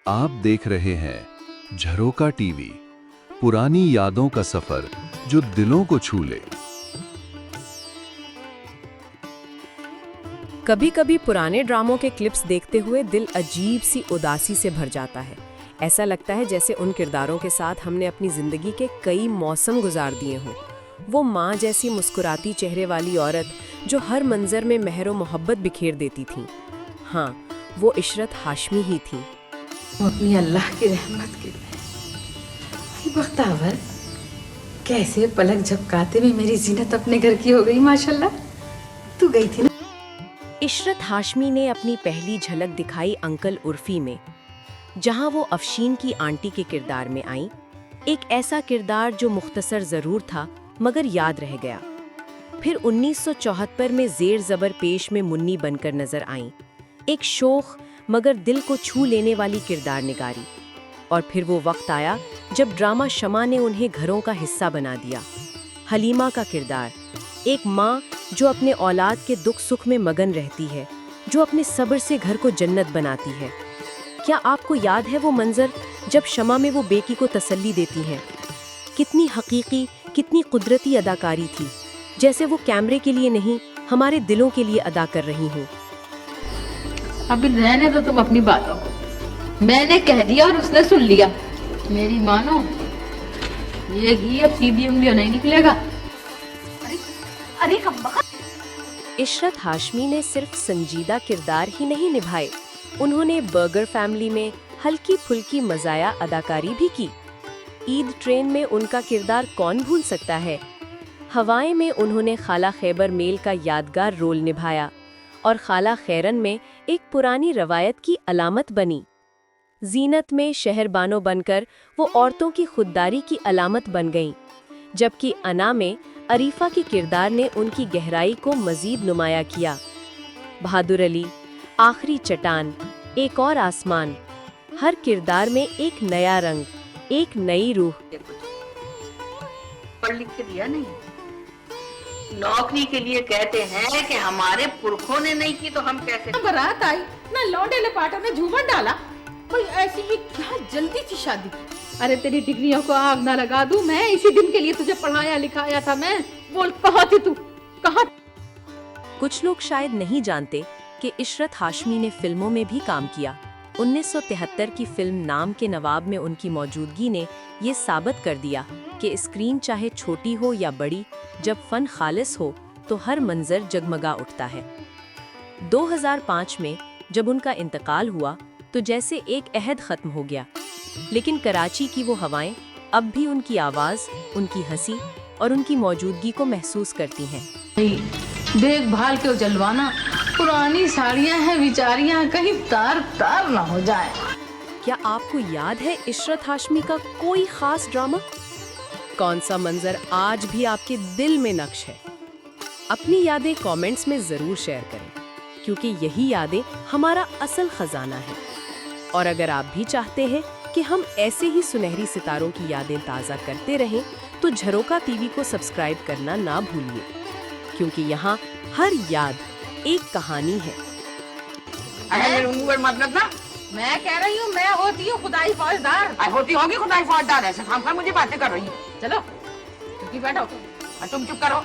आप देख रहे हैं झरोका टीवी, पुरानी यादों का सफर जो दिलों को छू ले। कभी कभी पुराने ड्रामों के क्लिप्स देखते हुए दिल अजीब सी उदासी से भर जाता है। ऐसा लगता है जैसे उन किरदारों के साथ हमने अपनी जिंदगी के कई मौसम गुजार दिए हों। वो माँ जैसी मुस्कुराती चेहरे वाली औरत जो हर मंजर में मेहर और मोहब्बत बिखेर देती थी। हाँ, वो इशरत हाशमी ही थी। वो अपनी अल्लाह की रहमत के भाई बख्तावर, कैसे पलक झपकाते में मेरी जीनत अपने घर की हो गई माशाल्लाह। तू गई थी ना? इशरत हाशमी ने अपनी पहली झलक दिखाई अंकल उर्फी में, जहां वो अफशीन की आंटी के किरदार में आई। एक ऐसा किरदार जो मुख्तसर जरूर था मगर याद रह गया। फिर 1974 में जेर जबर पेश में मुन्नी बनकर नजर आईं, एक शोख मगर दिल को छू लेने वाली किरदार निगारी। और फिर वो वक्त आया जब ड्रामा शमा ने उन्हें घरों का हिस्सा बना दिया। हलीमा का किरदार, एक माँ जो अपने औलाद के दुख सुख में मगन रहती है, जो अपने सब्र से घर को जन्नत बनाती है। क्या आपको याद है वो मंजर जब शमा में वो बेटी को तसल्ली देती हैं? कितनी हकीकी, कितनी कुदरती अदाकारी थी, जैसे वो कैमरे के लिए नहीं हमारे दिलों के लिए अदा कर रही हूँ। अभी रहने दो तुम अपनी बातों को। मैंने कह दिया और उसने सुन लिया। मेरी मानो, ये घी अब सीधी उंगलियों नहीं निकलेगा। अरे अम्मा। इशरत हाशमी ने सिर्फ संजीदा किरदार ही नहीं निभाए, उन्होंने बर्गर फैमिली में हल्की फुल्की मजाया अदाकारी भी की। ईद ट्रेन में उनका किरदार कौन भूल सकता है। हवाएं में उन्होंने खाला खैबर मेल का यादगार रोल निभाया और खाला खैरन में एक पुरानी रवायत की अलामत बनी। जीनत में शहरबानो बनकर वो औरतों की खुददारी की अलामत बन गईं, जबकि अना में अरीफा के किरदार ने उनकी गहराई को मजीद नुमाया किया। बहादुर अली, आखिरी चट्टान, एक और आसमान, हर किरदार में एक नया रंग, एक नई रूह। पढ़ लिख के दिया नहीं, नौकरी के लिए कहते हैं कि हमारे पुरखों ने नहीं की तो हम कैसे। बारात आई ना, लौंडे लपाटों ने झूमर डाला। कोई ऐसी भी क्या जल्दी थी शादी। अरे तेरी डिग्रियों को आग ना लगा दूं मैं, इसी दिन के लिए तुझे पढ़ाया लिखाया था मैं। बोल कहाँ थी तू, कहाँ? कुछ लोग शायद नहीं जानते कि इशरत हाशमी ने फिल्मों में भी काम किया। 1973 की फिल्म नाम के नवाब में उनकी मौजूदगी ने ये साबित कर दिया कि स्क्रीन चाहे छोटी हो या बड़ी, जब फन खालिस हो तो हर मंजर जगमगा उठता है। 2005 में जब उनका इंतकाल हुआ तो जैसे एक अहद खत्म हो गया, लेकिन कराची की वो हवाएं अब भी उनकी आवाज, उनकी हंसी और उनकी मौजूदगी को महसूस करती हैं। देखभाल के जलवाना, पुरानी साड़ियां हैं बिचारियां, कहीं तार तार ना हो जाए। क्या आपको याद है इशरत हाशमी का कोई खास ड्रामा? कौन सा मंजर आज भी आपके दिल में नक्श है? अपनी यादें कमेंट्स में जरूर शेयर करें, क्योंकि यही यादें हमारा असल खजाना है। और अगर आप भी चाहते हैं कि हम ऐसे ही सुनहरी सितारों की यादें ताज़ा करते रहें, तो झरोका टीवी को सब्सक्राइब करना ना भूलिए, क्योंकि यहाँ हर याद एक कहानी है। मतलब ना, मैं कह रही हूँ, मैं होती हूँ खुदाई फौजदार। होती होगी खुदाई फौजदार, ऐसे हम मुझे बातें कर रही है। चलो चुपकी बैठो। तुम चुप करो।